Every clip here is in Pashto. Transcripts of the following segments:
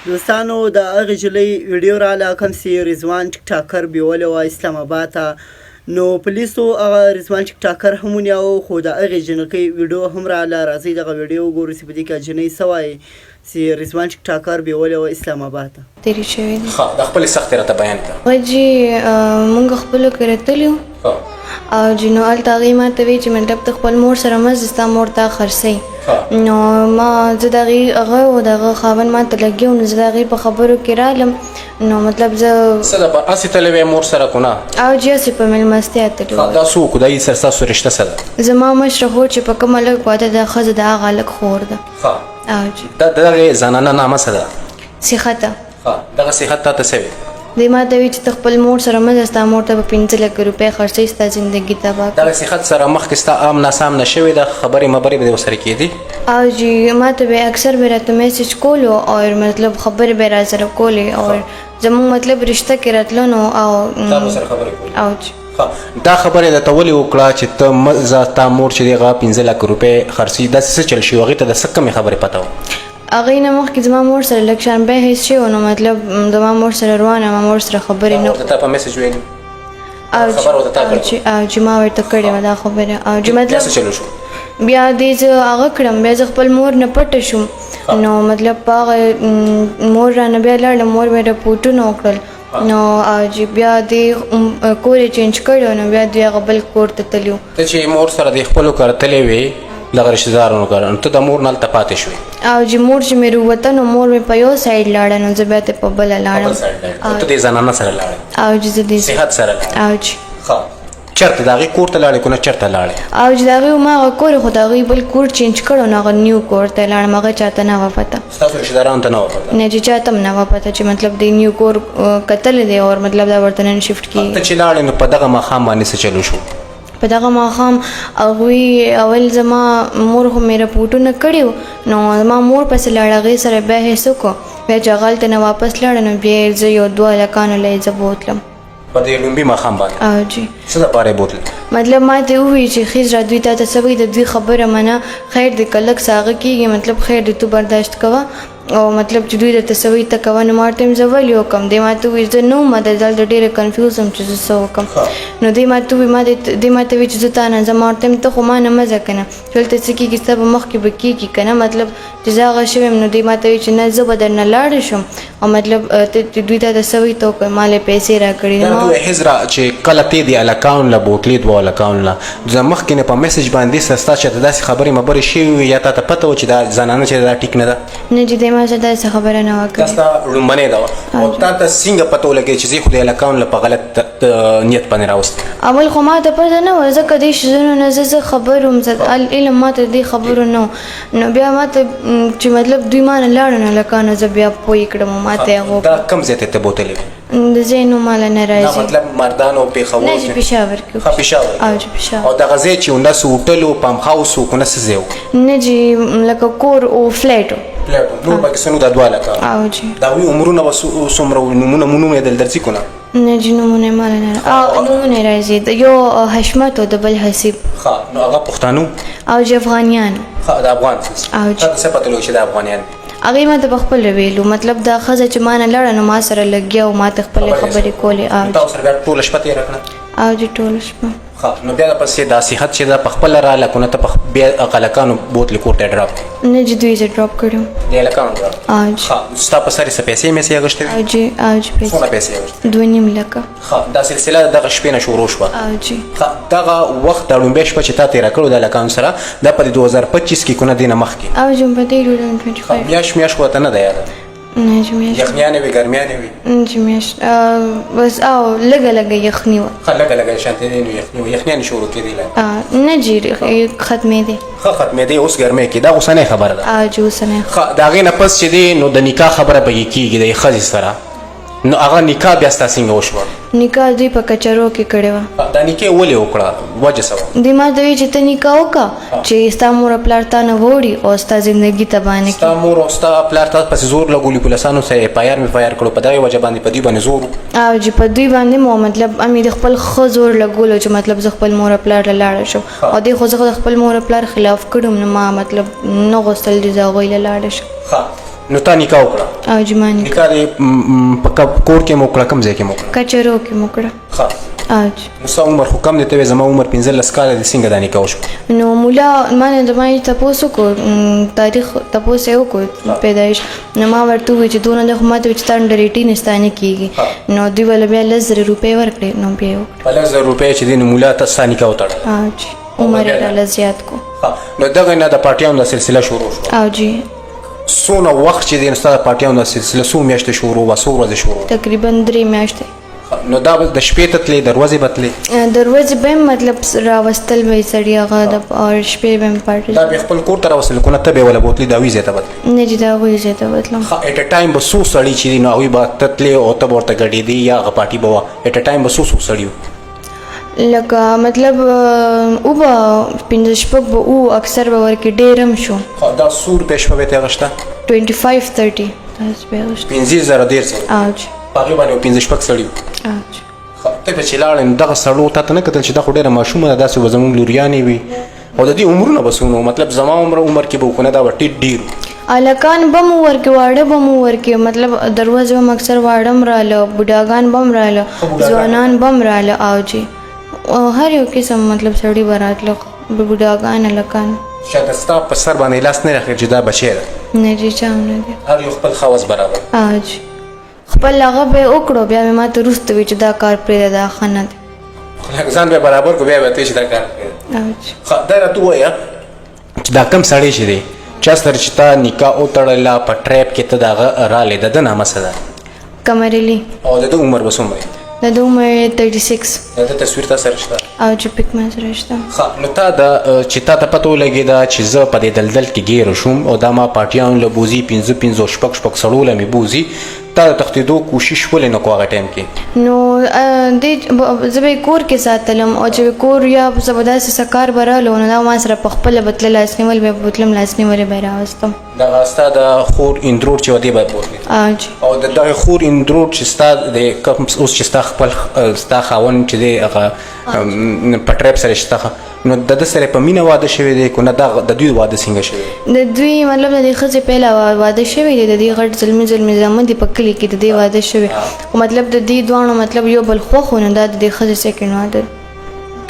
دوستانو د هغې نجلۍ ویډیو راله کوم چې رضوان ټیک ټاکر بیولی وه اسلام آباد ته نو پولیسو هغه رضوان ټیک ټاکر هم ونیوه خو د هغې جنکۍ ویډیو هم راله راځئ دغه ویډیو وګورو چې په دې کې جنۍ څه وایي چې رضوان ټیک ټاکر بیولی وه اسلام آباد ته تیری شوې دي ښه د خپلې سختۍ راته بیان کړه. غجي مونږ خپلو کې راتلي وو او چې نو هلته هغې ما ته وایي چې مطلب ته خپل مور سره مه ځه ستا مور تا خرڅوي نو ما زه د هغې هغه او د هغه خاوند ما ته لګي وو نو زه د هغې په خبرو کې رالم نو مطلب زه څه ده هسې تللی وې مور سره که نه او چې هسې په مېلمستیا تللي وو دا څوک دا سره ستاسو رشته څه ده زما مشره خور چې په کومه هلک واده ده ښځه د هغه هلک خور ده ښه او چې د دغې زنانه نامه څه ده صحته ښه دغه صحت تا ته څه وي دی ما ته وایي چې ته خپل مور سره مه ځه ستا مور ته به 5 لک روپۍ خرڅوي ستا زندګي تباه کړي دغه صحت سره مخکې ستا عام ناسام نه شوې ده خبرې مبرې به دې ورسره کېدې او چې ما ته به اکثر به راته میسج کولو او مطلب خبرې به را سره کولې او زموږ مطلب رشته کې راتلو نو او تا به سره خبرې کولې او چې دا خبره درته ولې وکړه چې ته مه تا مور چې دی هغه 5 لک روپۍ خرڅوي داسې څه چل شي هغې ته د څه کمې خبرې پته وه هغې نه مخکې زما مور سره لږ شان بحث شوی نو مطلب زما مور سره روانه ما مور سره خبرې نه ورته تا په میسج ویلي خبر ورته تا کړې او چې ما ورته کړې وه دا خبره او چې بیا مطلب څه چلو شو بیا دې زه هغه کړم بیا زه خپل مور نه پټه شوم نو مطلب په هغه مور رانه بیا لاړم مور مې رپوټونه وکړل نو چې بیا دې کور یې چینج کړی نو بیا دوی هغه بل کور ته تللي وو ته چې مور سره د خپلو کره تللی وې دغه رشتهدارانو کره نو ته د مور نه هلته پاتې شوې او چې مور چې مې ووته نو مور مې په یو سایډ لاړه نو زه بیا ته په بله لاړم ته دې زنانه سره لاړې او چې زه دې صحت سره لاړې او چې چېرته د هغې کور ته لاړې که نه چېرته لاړې او چې د هغې ما هغه کور خو د هغې بل کور چینج کړو نو هغه نیو کور ته لاړم هغه چاته نه وه پته ستاسو رشتهدارانو ته نه وه پته نه چې چاته هم نه وه پته چې مطلب د نیو کور کتلی دی او مطلب دا ورته نن شفټ کېږي ته چې لاړې نو په دغه ماښام باندې څه چلو شو په دغه ماښام هغوی اول زما مور خو مې رپوټونه کړي وو نو زما مور پسې لاړه هغې سره بحث وکړو بیا چې هغه هلته نه واپس لاړه نو بیا یې زه یو 2 هلکانو له یې زه بوتلم په دې لومبي ماښام باندې او جی څه دپاره یې بوتلل مطلب ما ته ووایي چې خیز را دوی تا ته څه وایي د دوی خبره منه خیر دې که لږ څه هغه کېږي مطلب خیر دې تو برداشت کوه او مطلب چې دوی درته څه وایي ته کوه نو ما ورته ویم زه ولې وکړم دی ما ته ووایي زه نه وم دلته ډېره کنفیوز یم چې زه څه وکړم نو دی ما ته ووایي دی ما ته وایي چې زه تا نه ځم ما ورته ویم ته خو ما نه مه ځه که نه چې دلته څه کېږي ستا به مخکې به کېږي که نه مطلب چې زه هغه شوی یم نو دی ما ته وایي چې نه زه به درنه لاړه شم او مطلب دوی ته څه وایي ته وکړه ما له پیسې راکړي حزره چې کله ته د هلکانو له بوتلې 2 هلکانو له د مخکې نه په میسج باندې ستا چېرته داسې خبرې مبرې شوي وي یا تا ته پته وه چې دا زنانه چې دا ټیک نه ده نه چې دی ما سره داسې خبره نه وه دا ستا لومبنۍ ده وه او تا ته څنګه پته ولګېد چې زه خو د هلکانو له په غلط نیت باندې راوستم اول خو ما ته پته نه وه ځکه دې شیزونو نه زه خبر وم علم ما ته دې خبرو نه نو بیا ما ته چې مطلب دوی ما نه لاړو نو هلکانو زه بیا پوه کړم ما ته هغه دا کوم ځای ته ته بوتلې وې د ځای نوم ماله نه راځي مطلب مردان او پېښور نه چې پېښور کې ښه پېښور او چې پېښور او دغه ځای چې اونداسې هوټل و پام هاوس و که نه څه ځای و نه چې لکه کور او فلیټ فلیټ نور پکې څه نو دا 2 هلکان او چې د هغوی عمرونه به څومره وي نومونه یې درځي که نه نه چې نومونه یې ماله نه او نومونه یې راځي یو حشمت او د بل حسیب ښه نو هغه پښتانو او چې افغانیانو ښه د افغان او تا ته څه پته لګي چې د افغانیان هغې ما ته په خپله ویلو مطلب دا ښځه چې ما نه لاړه نو ما سره لګیا او ما ته خپلې خبرې کولې او تا ورسره بیا ټوله شپه تېره کړه او چې ټوله شپه ښه نو بیا دپسې دا صحت چې ده په خپله راله که نه ته بیا هلکانو بوتلې کور ته یې ډراپ کړې نه چې دوی زه ډراپ کړی د هلکانو ډراپ او چې ښه ستا په سر یې څه پیسې میسې اخېستې وې او چې پیسې څومره پیسې اخېستې 2.5 لکه ښه دا سلسله دغه شپې نه شروع شوه او چې ښه دغه وخت د لومبۍ شپه چې تا تېره کړو د هلکانو سره دا په 2025 کې که نه دې نه مخکې او چې په دې 2025 میاشت خو ته نه ده یاده نه چې میاشت یخنیانې وې ګرمیانې وې چې میاشت بس او لږه لږه یخني وه ښه لږه لږه شانتې نو یخني وه یخنیانې شروع کېدې لا نه جی ختمېدې ښه ختمېدې اوس ګرمۍ کې دا اوسنۍ خبره ده او چې اوسنۍ ښه د هغې نه پس چې دی نو د نکاح خبره به یې کېږي د یې ښځې سره نو هغه نکاح بیا ستا څنګه وشوه نکاح دوی په کچرو کې کړې وه دا نکاح ولې وکړه وجه څه وه دوی ما ته وایي چې ته نکاح وکړه چې ستا مور پلار تا نه ووړي او ستا زندګي تباه نه کړي ستا مور او ستا پلار تا پسې زور لګولي پولیسانو سره اف آی آر مې فایر کړو په دغې وجه باندې په دوی باندې زور او چې په دوی باندې مو مطلب امې د خپل ښه زور لګولو چې مطلب زه خپل مور پلار له لاړه شم او دې خو زه د خپل مور پلار خلاف کړم نو ما مطلب نه غوښتل چې زه هغوی له لاړه شم نو تا نکاح وکړه او جمانی نکاح دې په کور کې مو وکړه کوم ځای کې مو وکړه کچرو کې موکړه ښه او نو ستا عمر خو کم دی ته وایې زما عمر 15 کاله دی څنګه دا نکاح وشو نو مولا ما نه د ما یې تپوس وکړو تاریخ تپوس یې وکړو پیدایش نو ما ورته وویل چې دونه د خو ما ته وایي چې تا انډر 18 ستا نه کېږي نو دوی وله بیا 10,000 روپۍ ورکړې نو بیا یې وکړه په 10,000 روپۍ چې دی نو مولا ته ستا نکاح وتړل او جی عمر یې راله زیات کو نو دغه نه د پارټیانو د سلسله شروع شوه او جی څونه وخت چې دی نو ستا د پارټیانو د سلسله څو میاشتې شروع وه څو ورځې شروع تقریبا 3 میاشتې نو دا به د شپې ته تلې د ورځې به تلې د ورځې به هم مطلب راوستل به یې سړي هغه د او شپې به هم پارټي دا به خپل کور ته راوستل کنه ته به ولا بوتلې دا وی ځای ته بتلې نه چې د هغوی ځای ته بتلم ایټ ا ټایم به څو سړي چې دي نو هغوی به ته تلې او ته به ورته ګډېدې یا هغه پارټي به وه ایټ ا ټایم به څو سړي وو لکه مطلب او به 15 شپږ به او اکثر به ورکې ډېر هم شو دا څو روپۍ شپه به تې اخېسته 25-30 داسې به یې اخېسته 15,000 ډېر څه اوج په هغې باندې یو 15 شپږ سړي وو اوج ته به چې لاړې نو دغه سړو تا ته نه کتل چې دا خو ډېره ماشومه ده داسې به زموږ لوریانې وي او د دې عمرونه به څونه مطلب زما عمر کې به وکړو نه دا به ټیټ ډېر وو الکان به مو ورکې واړه به مو ورکې مطلب دروازې به هم اکثر واړه هم راله بوډاګان به هم راله ځوانان به هم راله او جی هر یو قسم مطلب سړي به راتله بوډاګان الکان شاید ستا په سر باندې لاس نه راخېږي چې دا بچی ده نه جی چا هم نه دی هر یو خپل خواص برابر اوج خپل هغه به وکړو بیا مې ما ته وروسته وي چې دا کار پرېږده دا ښه نه دی لکه ځان به برابر کړو بیا به ته چې دا کار کوې اوج دا راته ووایه چې دا کم سړی چې دی چا سره چې تا نکاح وتړله په ټریپ کې ته د هغه رالې د ده نامه څه ده کمرلی او د ده عمر به څومره دی د ده عمر 36 د ده تصویر تا سره شته او چې پک ما سره شته ښه نو تا د چې تا ته پته ولګېده چې زه په دې دلدل کې ګیره شوم او دا ما پارټیانو له بوځي 15 شپږ سړو له مې بوځي تا د تښتېدو کوشش ولې نه کوو هغه ټایم کې نو دې زه به یې کور کې ساتلم او چې کور یا زه به داسې څه کار به راغلو نو دا ما سره په خپله به تله لاس نیول به یې بوتلم لاس نیولې به یې راوستم دغه ستا د خور اندرور چې و دې به بوتلې اوج او د دغه خور اندرور چې ستا د کوم اوس چې ستا خپل ستا خاوند چې دی هغه په ټریپ سره شته نو د ده سره په مینه واده شوی دی که نه د دوی واده څنګه شوی د دوی مطلب د دې ښځې پهله واده شوی دی د دې غټ زلمي زامن دي په کلي کې د دې واده شوی خو مطلب د دې دواړو مطلب یو بل خوښ و نو دا د دې ښځې سیکنډ واده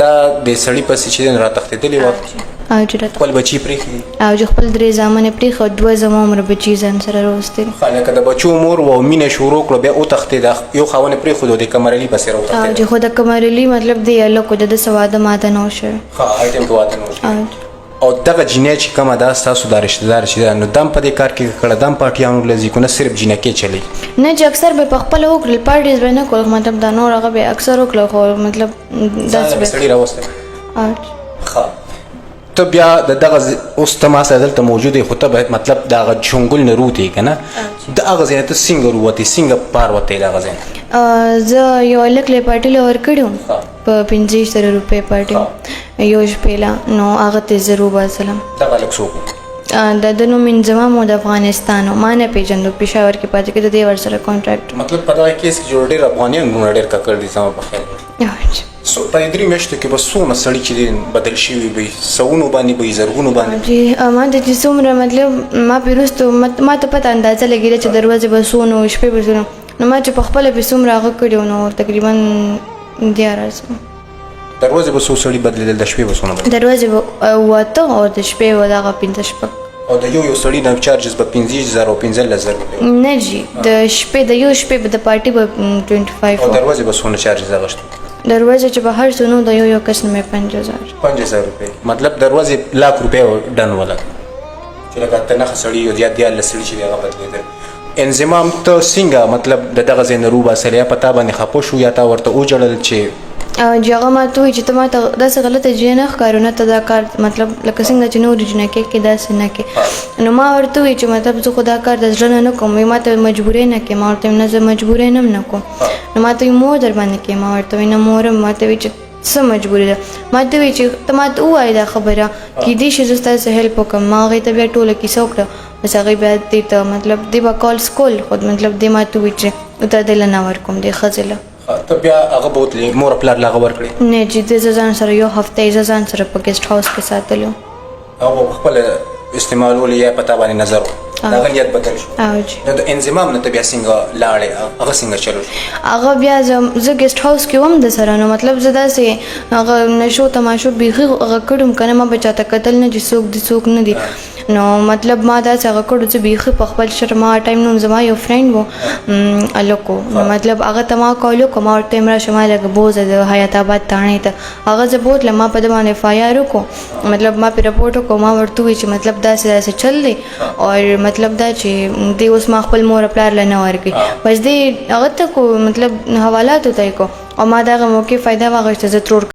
دا د سړي پسې چې دی نو راتښتېدلې وه او چې راته خپل بچي پرېښي او چې خپل 3 زامن یې پرېښي او 2 زما عمر بچي ځان سره راوستي لکه د بچو مور و مینه شروع کړو بیا وتښتېده یو خاوند یې پرېښودو د کمرعلي پسې او راوتښتېده چې خو د کمرعلي مطلب دی هلک د ده څه واده ماته نه و شوی ښه هغه ټایم کې واده نه و شوی او دغه جینۍ چې کومه ده ستاسو دا رشته دار چې ده نو دم په دې کار کې کړه دم پارټیانو له ځي که نه صرف جینکې چلی نه چې اکثر به په خپله وکړل پارټیز به نه کول مطلب دا نور هغه به اکثر وکړل خو مطلب داسې به سړي راوستی ښه ته بیا د دغه اوس ته ما سره دلته موجود یې خو ته باید مطلب د هغه جنګل نه روتې که نه د هغه ځای نه ته څنګه رووتې څنګه پار وتې د هغه ځای زه یو هلک له پارټي له ورکړی وم په 15,000 روپۍ پارټي یو شپې له نو هغه ته زه روباسلم دغه هلک څوک د ده نوم انضمام و د افغانستان و ما نه پېژندو پېښور کې پاتې کې د دې ورسره کانټراکټ مطلب په دغه کیس کې جوړ ډېر افغانیان ګوڼه ډېر ککړ دي زما په خیال په دې 3 میاشتو کې به څومره سړي چې دي بدل شوي به سوونو باندې به زرګونو باندې جی ما ته چې څومره مطلب ما پې وروستو ما ته پته اندازه لګېده چې دروازې به څو نو شپې به څو نو ما چې په خپله پې څومره هغه کړي و نو تقریبا 11 دروازې به څو سړي بدلېدل د شپې به څونه بدلېدل دروازې به 8 او د شپې به دغه 15 شپږ او د یو سړي نه چارجز به 15,000 او 15,000 روپۍ نه جی د شپې د یو شپې به د پارټي به 25 او دروازې به څونه چارجز اخېستو دروازه چې به هر څه نو د یو کس نه 5000 روپۍ مطلب دروازې لاک روپۍ ډن ولا چې لکه ته نښه سړي یو زیات دیارلس سړي چې دی هغه بدلېدل انضمام ته څنګه مطلب د دغه ځای نه روباسلی یا په تا باندې خفه شو یا تا ورته وجړل چې چې هغه ما ته وایي چې ته ما ته داسې غلطه جینۍ نه ښکارو نه ته دا کار مطلب لکه څنګه چې نورې جینکۍ کې داسې نه کې نو ما ورته وایي چې مطلب زه خو دا کار د زړه نه کوم وایي ما ته مجبورۍ نه کوې ما ورته نه زه مجبورۍ نه نه کوم نو ما ته وایي مور در باندې کوې ما ورته وایي نه مور ما ته وایي چې څه مجبوري ده ما ته وایي چې ته ما ته ووایې دا خبره کیدای شي زه ستاسې هیلپ وکړم ما هغې ته بیا ټوله کیسه وکړه بس هغې بیا دې ته مطلب دې به کالس کول خو مطلب دې ما ته وایي چې ته دې له نه ورکوم دې ښځې له ته بیا هغه بوتلې مور پلار له هغه ورکړې نه چې د زه ځان سره یو هفته یې زه ځان سره په ګیسټ هاوس کې ساتلی هغه به خپله استعمالولې یا په تا باندې نظر دا نیت بدل شو او جی نو د انضمام نه ته بیا څنګه لاړې هغه څنګه چلو شو هغه بیا زه ګیسټ هاوس کې وم د سره نو مطلب زه داسې هغه نشو تماشو بیخي هغه کړم که نه ما به چاته کتل نه چې څوک دي څوک نه دي نو مطلب ما داسې هغه کړو چې بیخي په خپل شرما ټایم نوم زما یو فرینډ و الکو نو مطلب هغه ته ما کال وکړو ما ورته ویم راشه ما لږ بوځه د حیات آباد تاڼې ته هغه زه بوتلم ما په ده باندې اف آی آر وکړو مطلب ما پې رپورټ وکړو ما ورته وویل چې مطلب داسې داسې چل دی او مطلب دا چې دی اوس ما خپل مور پلار له نه ورکړي بس دی هغه ته کو مطلب حوالاتو ته یې کو او ما دغه موقع فایده واخیسته زه ترور